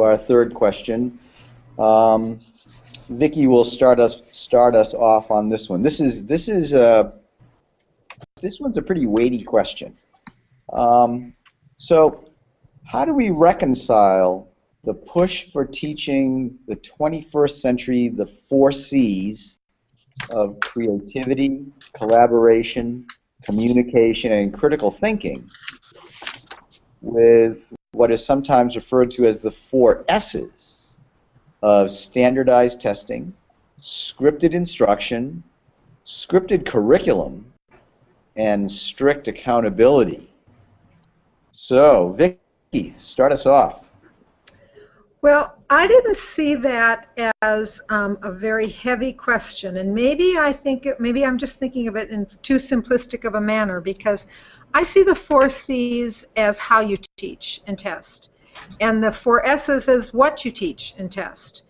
our third question. Vicki will start us off on this one. This one's a pretty weighty question. So, how do we reconcile the push for teaching the 21st century the 4 C's of creativity, collaboration, communication, and critical thinking with what is sometimes referred to as the 4 S's of standardized testing, scripted instruction, scripted curriculum, and strict accountability? So, Vicki, start us off. Well, I didn't see that as a very heavy question, and maybe I'm just thinking of it in too simplistic of a manner, because I see the 4 C's as how you teach and test, and the 4 S's as what you teach and test.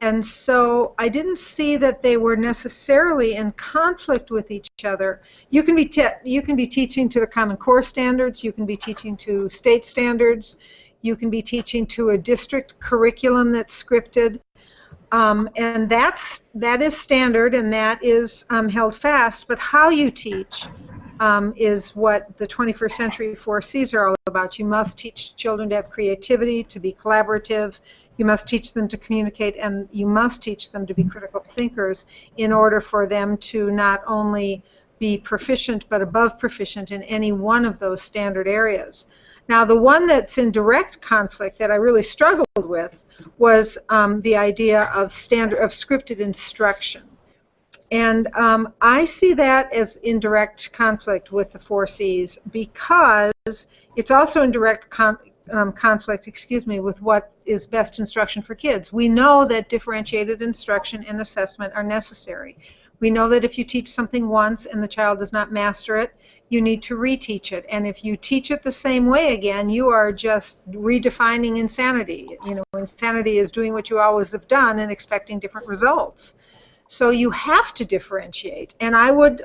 And so I didn't see that they were necessarily in conflict with each other. You can be teaching to the Common Core standards, you can be teaching to state standards, you can be teaching to a district curriculum that's scripted, and that is standard and that is held fast. But how you teach is what the 21st century 4 C's are all about. You must teach children to have creativity, to be collaborative. You must teach them to communicate, and you must teach them to be critical thinkers in order for them to not only be proficient but above proficient in any one of those standard areas. Now, the one that's in direct conflict that I really struggled with was the idea of scripted instruction. And I see that as in direct conflict with the 4 C's, because it's also in direct conflict, with what is best instruction for kids. We know that differentiated instruction and assessment are necessary. We know that if you teach something once and the child does not master it, you need to reteach it. And if you teach it the same way again, you are just redefining insanity. You know, insanity is doing what you always have done and expecting different results. So you have to differentiate. And I would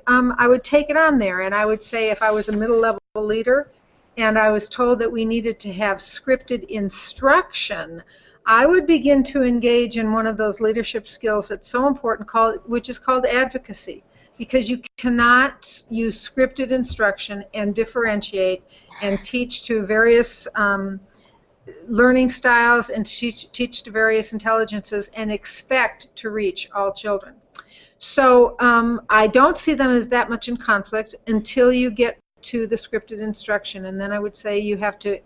take it on there, and I would say, if I was a middle-level leader and I was told that we needed to have scripted instruction, I would begin to engage in one of those leadership skills that's so important, which is called advocacy. Because you cannot use scripted instruction and differentiate and teach to various learning styles and teach to various intelligences and expect to reach all children. So I don't see them as that much in conflict until you get to the scripted instruction, and then I would say you have to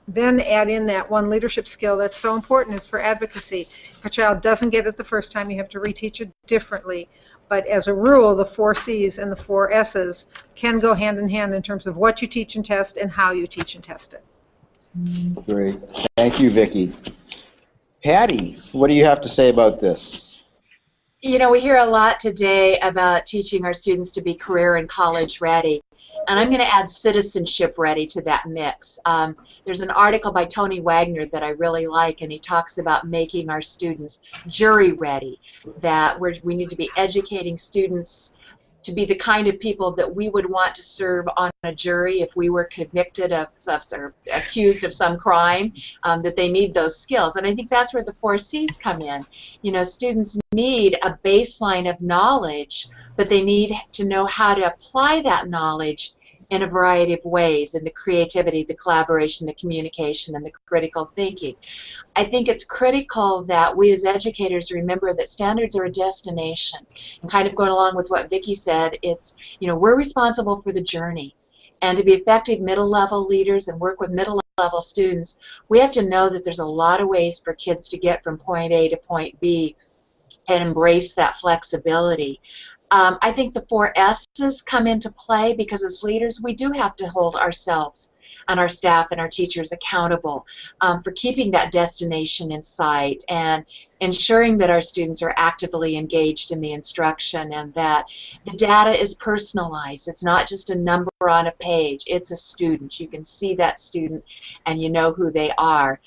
then add in that one leadership skill that's so important, is for advocacy. If a child doesn't get it the first time, you have to reteach it differently. But as a rule, the 4 C's and the 4 S's can go hand in hand in terms of what you teach and test and how you teach and test it. Great. Thank you, Vicki. Patty, what do you have to say about this? You know, we hear a lot today about teaching our students to be career and college ready. And I'm going to add citizenship ready to that mix. There's an article by Tony Wagner that I really like, and he talks about making our students jury ready, that we need to be educating students to be the kind of people that we would want to serve on a jury if we were convicted of or accused of some crime, that they need those skills. And I think that's where the 4 C's come in. You know, students need a baseline of knowledge, but they need to know how to apply that knowledge in a variety of ways, in the creativity, the collaboration, the communication, and the critical thinking. I think it's critical that we as educators remember that standards are a destination. And kind of going along with what Vicki said, it's, you know, we're responsible for the journey. And to be effective middle-level leaders and work with middle-level students, we have to know that there's a lot of ways for kids to get from point A to point B and embrace that flexibility. I think the 4 S's come into play because as leaders we do have to hold ourselves and our staff and our teachers accountable for keeping that destination in sight and ensuring that our students are actively engaged in the instruction and that the data is personalized. It's not just a number on a page, it's a student. You can see that student and you know who they are.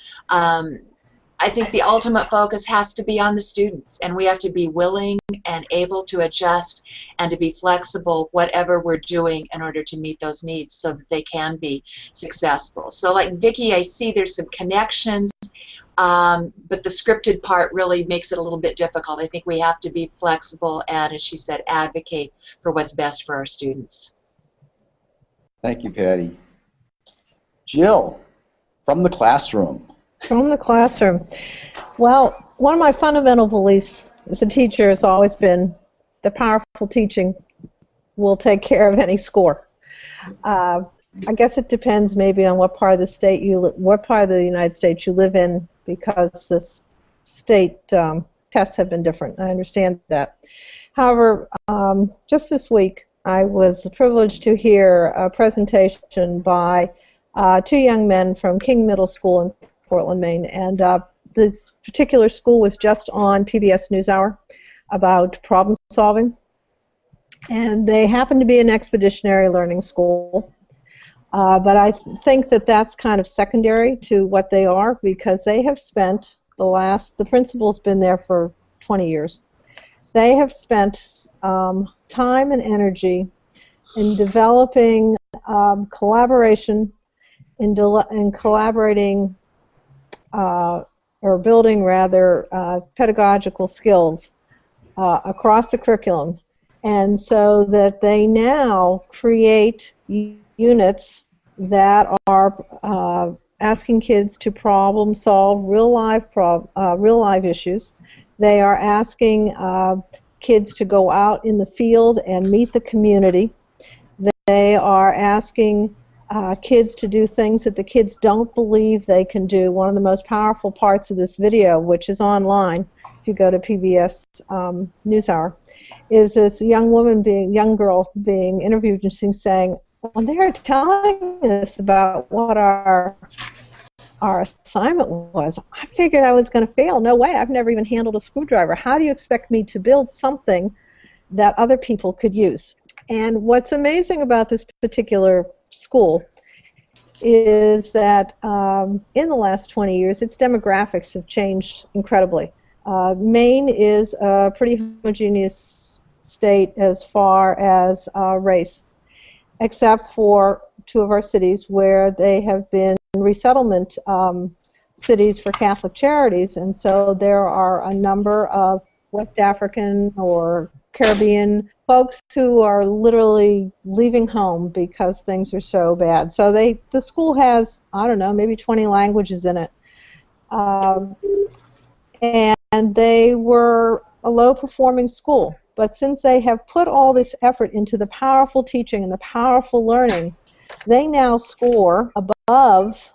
I think the ultimate focus has to be on the students, and we have to be willing and able to adjust and to be flexible whatever we're doing in order to meet those needs so that they can be successful. So like Vicki, I see there's some connections but the scripted part really makes it a little bit difficult. I think we have to be flexible and, as she said, advocate for what's best for our students. Thank you, Patty. Jill, from the classroom. From the classroom. Well, one of my fundamental beliefs as a teacher has always been that powerful teaching will take care of any score. I guess it depends maybe on what part of the United States you live in, because the state tests have been different. I understand that. However, just this week, I was privileged to hear a presentation by two young men from King Middle School in Portland, Maine, and this particular school was just on PBS NewsHour about problem solving, and they happen to be an expeditionary learning school. But I think that that's kind of secondary to what they are, because they have spent the principal's been there for 20 years. They have spent time and energy in developing collaboration, in collaborating or building rather pedagogical skills across the curriculum, and so that they now create units that are asking kids to problem solve real life issues. They are asking kids to go out in the field and meet the community. They are asking kids to do things that the kids don't believe they can do. One of the most powerful parts of this video, which is online, if you go to PBS NewsHour, is this young girl being interviewed, and she's saying, "Well, they're telling us about what our assignment was. I figured I was going to fail. No way. I've never even handled a screwdriver. How do you expect me to build something that other people could use?" And what's amazing about this particular school is that in the last 20 years, its demographics have changed incredibly. Maine is a pretty homogeneous state as far as race, except for two of our cities where they have been resettlement cities for Catholic charities, and so there are a number of West African or Caribbean folks who are literally leaving home because things are so bad. So the school has, I don't know, maybe 20 languages in it. And they were a low-performing school. But since they have put all this effort into the powerful teaching and the powerful learning, they now score above,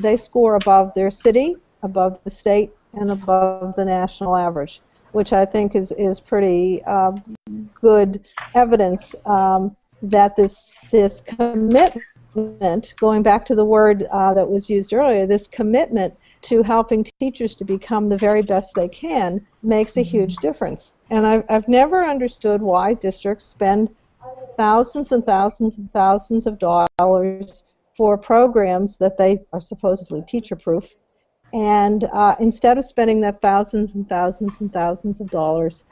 their city, above the state, and above the national average, which I think is pretty good evidence that this commitment, going back to the word that was used earlier, this commitment to helping teachers to become the very best they can makes a huge difference. And I've never understood why districts spend thousands and thousands and thousands of dollars for programs that they are supposedly teacher-proof, and instead of spending that thousands and thousands and thousands of dollars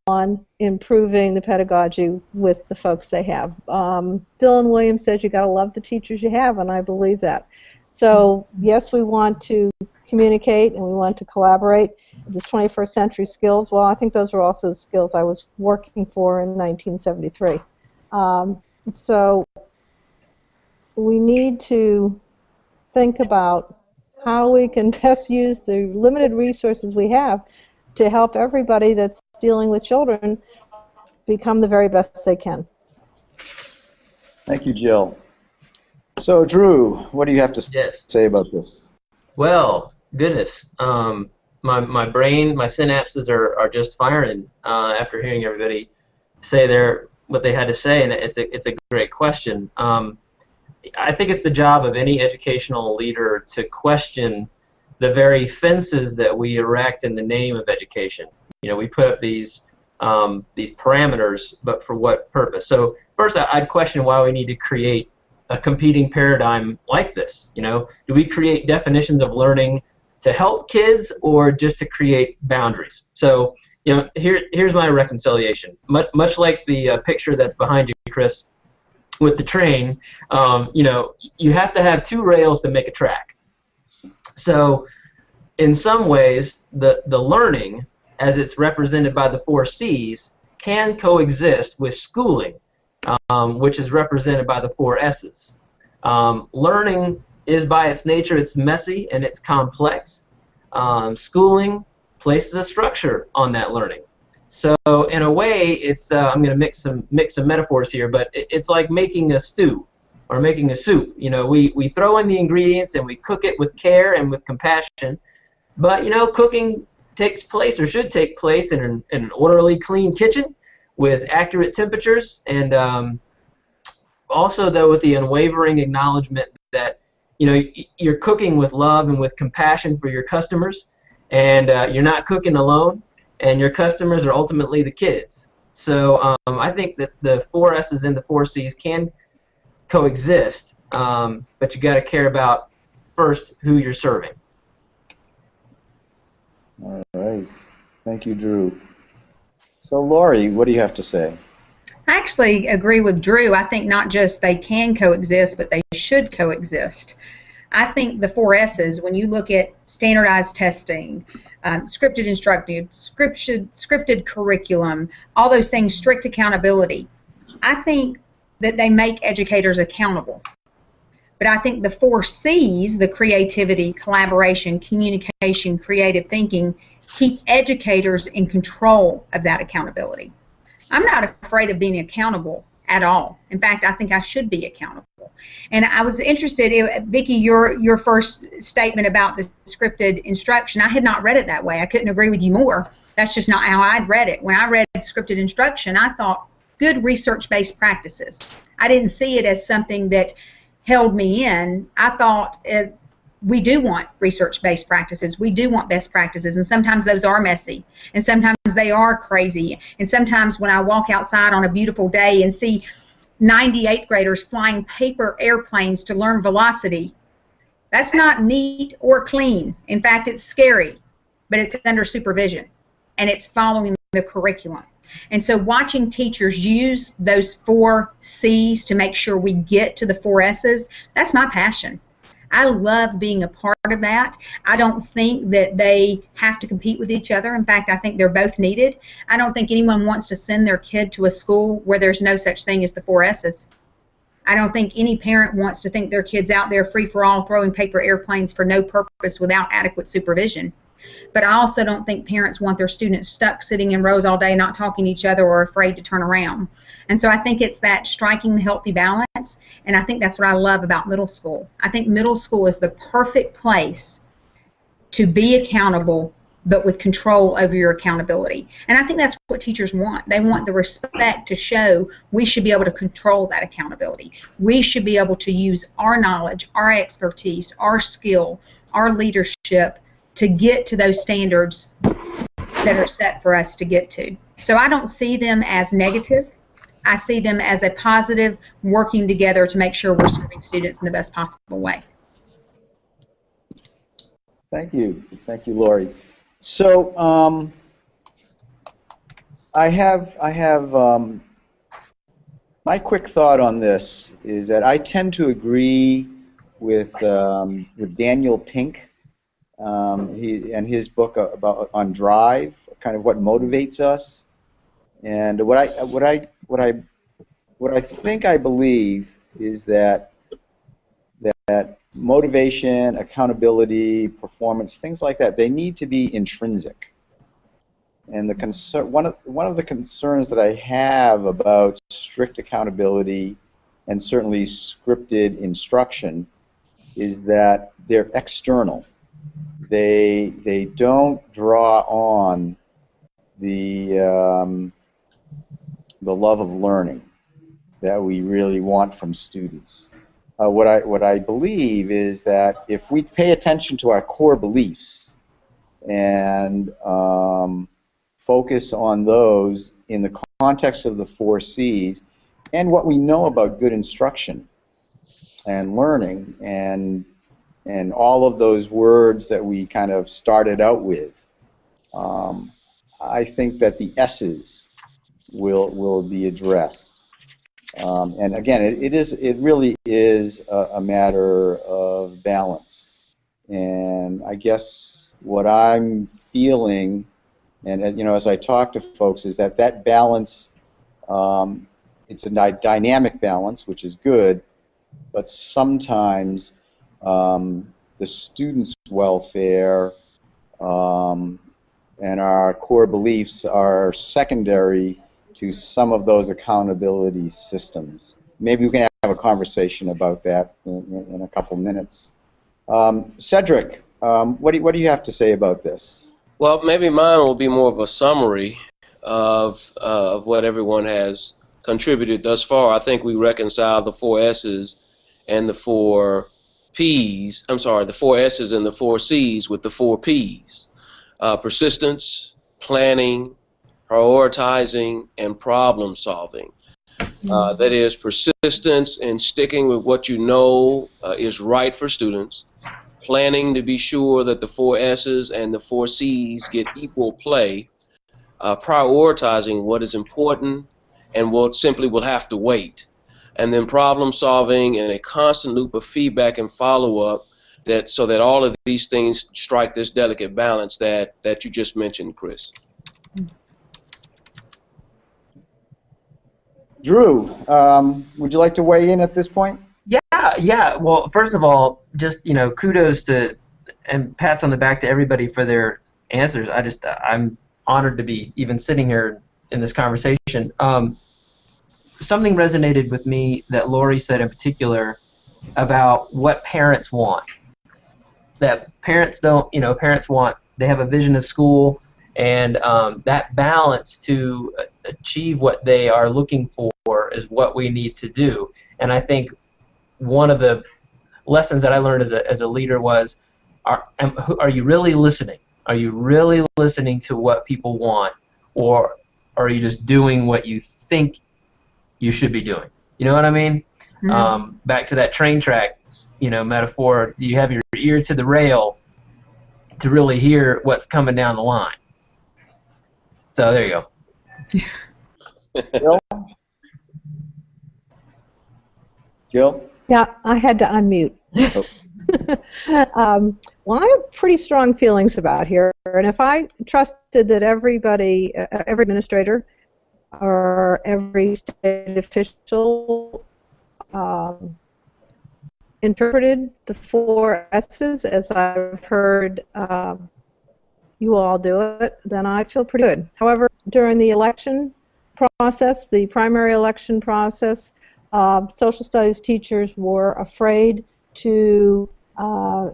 on improving the pedagogy with the folks they have. Dylan Williams says you got to love the teachers you have, and I believe that. So yes, we want to communicate and we want to collaborate. This 21st century skills, well, I think those were also the skills I was working for in 1973. So we need to think about how we can best use the limited resources we have to help everybody that's dealing with children become the very best they can. Thank you, Jill. So, Drew, what do you have to say about this? Well, goodness, my brain, my synapses are just firing after hearing everybody say what they had to say, and it's a great question. I think it's the job of any educational leader to question the very fences that we erect in the name of education. You know, we put up these parameters, but for what purpose? So first, I'd question why we need to create a competing paradigm like this. You know, do we create definitions of learning to help kids or just to create boundaries? So, you know, here's my reconciliation. Much like the picture that's behind you, Chris, with the train, you know, you have to have two rails to make a track. So in some ways, the learning, as it's represented by the 4 C's, can coexist with schooling, which is represented by the 4 S's. Learning is, by its nature, it's messy and it's complex. Schooling places a structure on that learning. So in a way, it's I'm going to mix some metaphors here, but it's like making a stew or making a soup. You know, we throw in the ingredients and we cook it with care and with compassion. But, you know, cooking takes place or should take place in an orderly, clean kitchen with accurate temperatures, and also, though, with the unwavering acknowledgement that, you know, you're cooking with love and with compassion for your customers, and you're not cooking alone, and your customers are ultimately the kids. So I think that the 4 S's and the 4 C's can coexist, but you got to care about first who you're serving. All right. Thank you, Drew. So, Lori, what do you have to say? I actually agree with Drew. I think not just they can coexist, but they should coexist. I think the 4 S's, when you look at standardized testing, scripted instruction, scripted curriculum, all those things, strict accountability, I think that they make educators accountable. But I think the 4 C's, the creativity, collaboration, communication, creative thinking, keep educators in control of that accountability. I'm not afraid of being accountable at all. In fact, I think I should be accountable. And I was interested, Vicki, your first statement about the scripted instruction, I had not read it that way. I couldn't agree with you more. That's just not how I'd read it. When I read scripted instruction, I thought good research-based practices. I didn't see it as something that held me in. I thought we do want research-based practices. We do want best practices, and sometimes those are messy, and sometimes they are crazy, and sometimes when I walk outside on a beautiful day and see 98th graders flying paper airplanes to learn velocity, that's not neat or clean. In fact, it's scary, but it's under supervision, and it's following the curriculum. And so watching teachers use those 4 C's to make sure we get to the 4 S's, that's my passion. I love being a part of that. I don't think that they have to compete with each other. In fact, I think they're both needed. I don't think anyone wants to send their kid to a school where there's no such thing as the 4 S's. I don't think any parent wants to think their kid's out there free for all throwing paper airplanes for no purpose without adequate supervision. But I also don't think parents want their students stuck sitting in rows all day not talking to each other or afraid to turn around. And so I think it's that striking the healthy balance, and I think that's what I love about middle school. I think middle school is the perfect place to be accountable but with control over your accountability. And I think that's what teachers want. They want the respect to show we should be able to control that accountability. We should be able to use our knowledge, our expertise, our skill, our leadership to get to those standards that are set for us to get to. So I don't see them as negative. I see them as a positive, working together to make sure we're serving students in the best possible way. Thank you. Thank you, Lori. So I have my quick thought on this is that I tend to agree with Daniel Pink. And his book on drive, kind of what motivates us, and what I think I believe is that motivation, accountability, performance, things like that, they need to be intrinsic. And the one of the concerns that I have about strict accountability and certainly scripted instruction is that they're external. They don't draw on the love of learning that we really want from students. What I believe is that if we pay attention to our core beliefs and focus on those in the context of the 4 C's and what we know about good instruction and learning and all of those words that we kind of started out with, I think that the S's will be addressed. And again, it really is a matter of balance. And I guess what I'm feeling, and as I talk to folks, is that balance, it's a dynamic balance, which is good, but sometimes the students' welfare and our core beliefs are secondary to some of those accountability systems. Maybe we can have a conversation about that in a couple minutes. Cedric, what do you have to say about this? Well, maybe mine will be more of a summary of what everyone has contributed thus far. I think we reconcile the 4 S's and the 4 P's. I'm sorry, the 4 S's and the 4 C's with the 4 P's. Persistence, planning, prioritizing, and problem solving. That is persistence in sticking with what you know is right for students, planning to be sure that the 4 S's and the 4 C's get equal play, prioritizing what is important and what simply will have to wait, and then problem solving and a constant loop of feedback and follow-up so that all of these things strike this delicate balance that you just mentioned, Chris. Drew, would you like to weigh in at this point? Yeah. Well, first of all, just kudos to and pats on the back to everybody for their answers. I'm honored to be even sitting here in this conversation. Something resonated with me that Lori said in particular about what parents want. That parents don't, parents want, they have a vision of school, and that balance to achieve what they are looking for is what we need to do. And I think one of the lessons that I learned as a leader was, are you really listening? Are you really listening to what people want, or are you just doing what you think you should be doing? You know what I mean? Mm-hmm. Back to that train track, metaphor. Do you have your ear to the rail to really hear what's coming down the line? So there you Jill? go. Jill? Yeah, I had to unmute. Well, I have pretty strong feelings about here, and if I trusted that everybody, every administrator or every state official interpreted the 4 S's as I've heard you all do it, then I'd feel pretty good. However, during the election process, the primary election process, social studies teachers were afraid to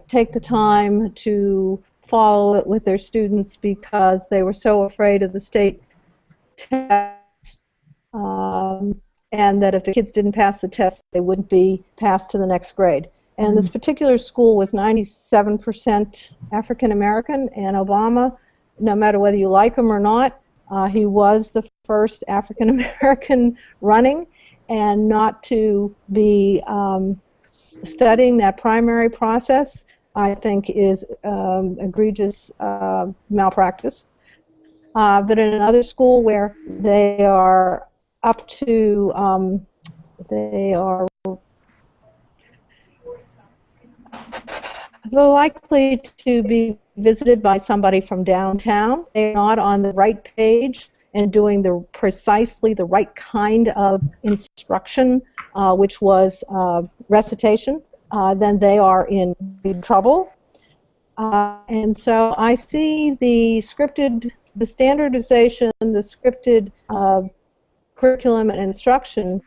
take the time to follow it with their students because they were so afraid of the state test, and that if the kids didn't pass the test, they wouldn't be passed to the next grade. And this particular school was 97% African American, and Obama, no matter whether you like him or not, he was the first African American running, and not to be studying that primary process, I think, is egregious malpractice. But in another school where they are up to, they're likely to be visited by somebody from downtown. They're not on the right page and doing precisely the right kind of instruction, which was recitation, then they are in big trouble. And so I see the standardization, the scripted curriculum and instruction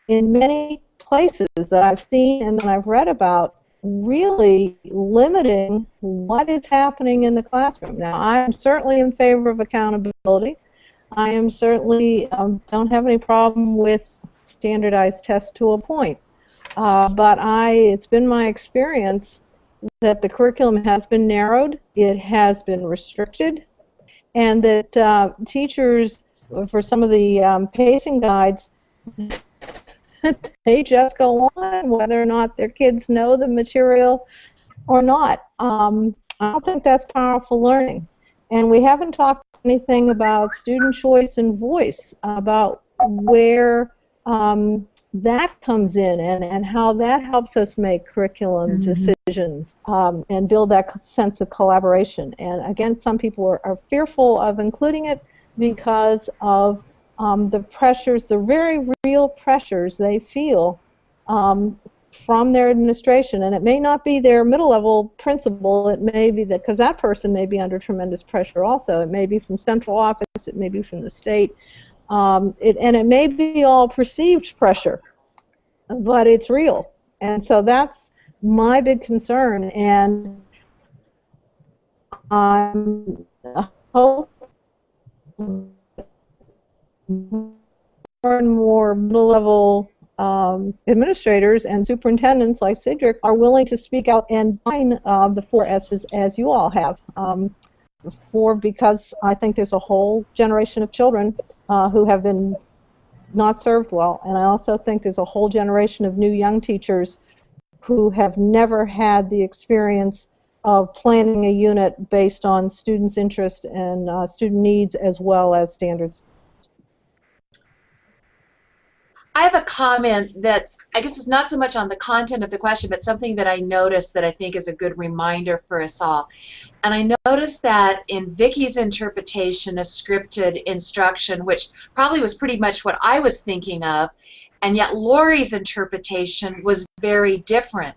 in many places that I've seen and that I've read about, really limiting what is happening in the classroom. Now, I'm certainly in favor of accountability. I am certainly don't have any problem with standardized tests to a point. But it's been my experience that the curriculum has been narrowed, it has been restricted, and that teachers, for some of the pacing guides, they just go on whether or not their kids know the material or not. I don't think that's powerful learning. And we haven't talked anything about student choice and voice, about where that comes in, and how that helps us make curriculum decisions and build that sense of collaboration. And again, some people are fearful of including it because of the pressures, the very real pressures they feel from their administration. And it may not be their middle-level principal, it may be that, because that person may be under tremendous pressure also. It may be from central office, it may be from the state. And it may be all perceived pressure, but it's real. And so that's my big concern. And I'm hoping more and more middle-level administrators and superintendents like Cedric are willing to speak out and define the 4 S's as you all have. Because I think there's a whole generation of children who have been not served well, and I also think there's a whole generation of new young teachers who have never had the experience of planning a unit based on students' interest and student needs as well as standards. I have a comment that's, I guess it's not so much on the content of the question, but something that I noticed that I think is a good reminder for us all. And I noticed that in Vicky's interpretation of scripted instruction, which probably was pretty much what I was thinking of, and yet Lori's interpretation was very different.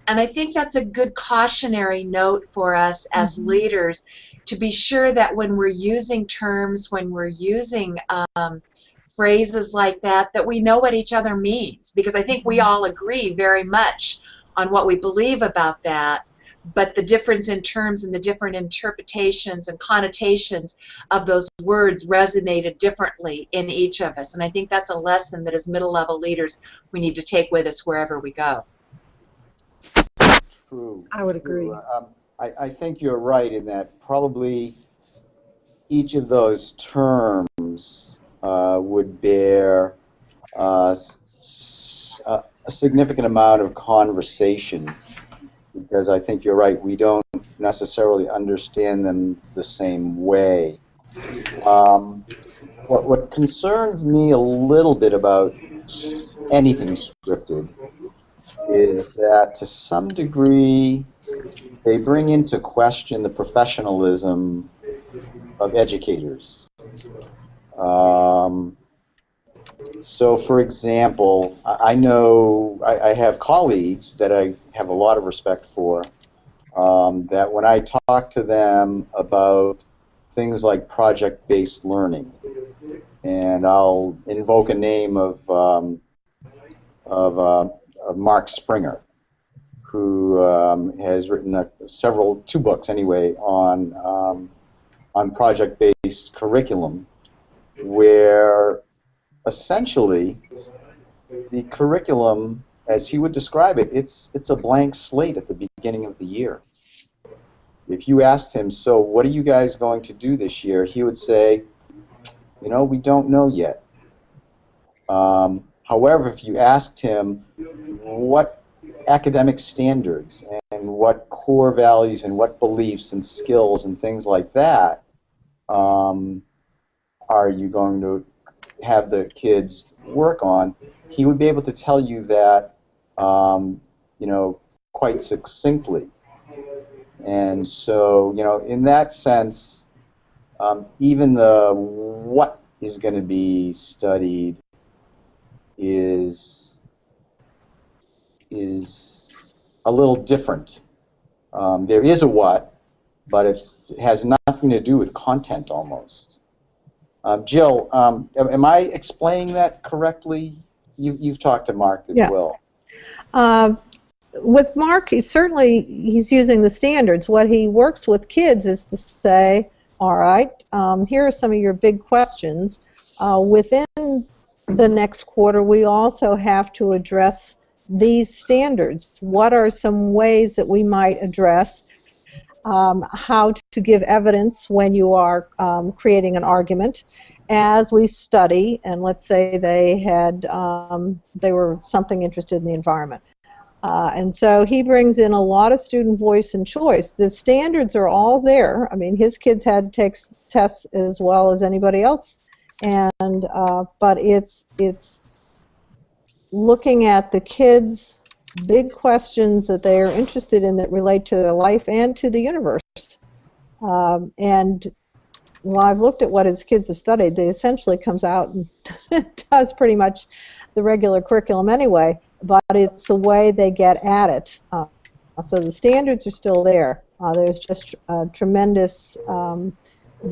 And I think that's a good cautionary note for us as leaders, to be sure that when we're using terms, when we're using phrases like that, that we know what each other means, because I think we all agree very much on what we believe about that, but the difference in terms and the different interpretations and connotations of those words resonated differently in each of us. And I think that's a lesson that as middle-level leaders we need to take with us wherever we go. True. I would agree. I think you're right in that probably each of those terms would bear a significant amount of conversation, because I think you're right, we don't necessarily understand them the same way. What concerns me a little bit about anything scripted is that to some degree they bring into question the professionalism of educators. So, for example, I know I have colleagues that I have a lot of respect for, that when I talk to them about things like project-based learning, and I'll invoke a name of Mark Springer, who has written two books anyway on project-based curriculum, where essentially the curriculum, as he would describe it, it's a blank slate at the beginning of the year. If you asked him, so what are you guys going to do this year, he would say, you know, we don't know yet. However, if you asked him what academic standards and what core values and what beliefs and skills and things like that are you going to have the kids work on, he would be able to tell you that, you know, quite succinctly. And so, you know, in that sense, even the what is going to be studied is a little different. There is a what, but it has nothing to do with content almost. Jill, am I explaining that correctly? You've talked to Mark as well. With Mark, he's using the standards. What he works with kids is to say, all right, here are some of your big questions. Within the next quarter, we also have to address these standards. What are some ways that we might address how to give evidence when you are creating an argument as we study, and let's say they were something interested in the environment. And so he brings in a lot of student voice and choice. The standards are all there. I mean, his kids had to take tests as well as anybody else, and but it's looking at the kids' big questions that they are interested in that relate to their life and to the universe. And while I've looked at what his kids have studied, they essentially comes out and does pretty much the regular curriculum anyway, but it's the way they get at it. So the standards are still there. There's just a tremendous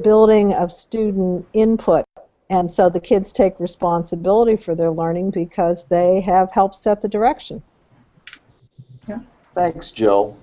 building of student input. And so the kids take responsibility for their learning because they have helped set the direction. Thanks, Jill.